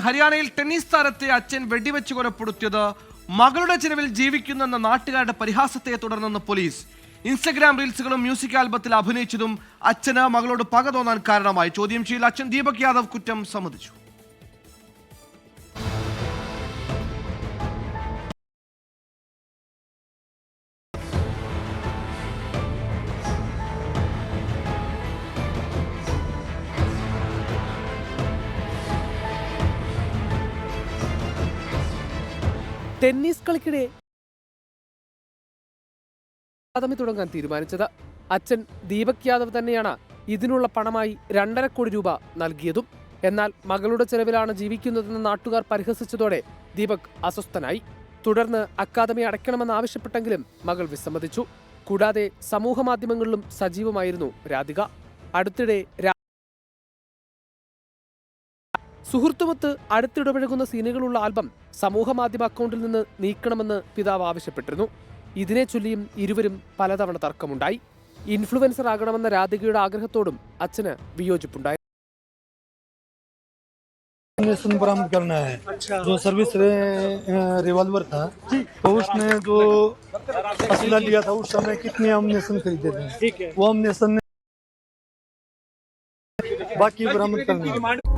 ഹരിയാനയിൽ ടെന്നീസ് താരത്തെ അച്ഛൻ വെടിവെച്ച് കൊലപ്പെടുത്തിയത് മകളുടെ ചിലവിൽ ജീവിക്കുന്നെന്ന നാട്ടുകാരുടെ പരിഹാസത്തെ തുടർന്നെന്ന് പോലീസ്. ഇൻസ്റ്റഗ്രാം റീൽസുകളും മ്യൂസിക് ആൽബത്തിൽ അഭിനയിച്ചതും അച്ഛന് മകളോട് പക തോന്നാൻ കാരണമായി. ചോദ്യം ചെയ്യൽ അച്ഛൻ ദീപക് യാദവ് കുറ്റം സമ്മതിച്ചു. ടെന്നീസ് കളിക്കിടെ അക്കാദമി തുടങ്ങാൻ തീരുമാനിച്ചത് അച്ഛൻ ദീപക് യാദവ് തന്നെയാണ് ഇതിനുള്ള പണമായി 2.5 കോടി രൂപ നൽകിയതും. എന്നാൽ മകളുടെ ചെലവിലാണ് ജീവിക്കുന്നതെന്ന് നാട്ടുകാർ പരിഹസിച്ചതോടെ ദീപക് അസ്വസ്ഥനായി. തുടർന്ന് അക്കാദമി അടയ്ക്കണമെന്നാവശ്യപ്പെട്ടെങ്കിലും മകൾ വിസമ്മതിച്ചു. കൂടാതെ സമൂഹ മാധ്യമങ്ങളിലും സജീവമായിരുന്നു രാധിക. അടുത്തിടെ സുഹൃത്തുമൊത്ത് അടുത്തിടപഴകുന്ന സീനുകളുള്ള ആൽബം സമൂഹ മാധ്യമ അക്കൗണ്ടിൽ നിന്ന് നീക്കണമെന്ന് പിതാവ് ആവശ്യപ്പെട്ടിരുന്നു. ഇതിനെ ചൊല്ലിയും ഇരുവരും പലതവണ തർക്കമുണ്ടായി. ഇൻഫ്ലുവൻസർ ആകണമെന്ന രാധികയുടെ ആഗ്രഹത്തോടും അച്ഛന് വിയോജിപ്പുണ്ടായി. बरामद करना है। जो सर्विस रिवॉल्वर था तो उसने जो असला लिया था उस समय कितने अम्नेशन खरीदे थे वो अम्नेशन बाकी बरामद करना है।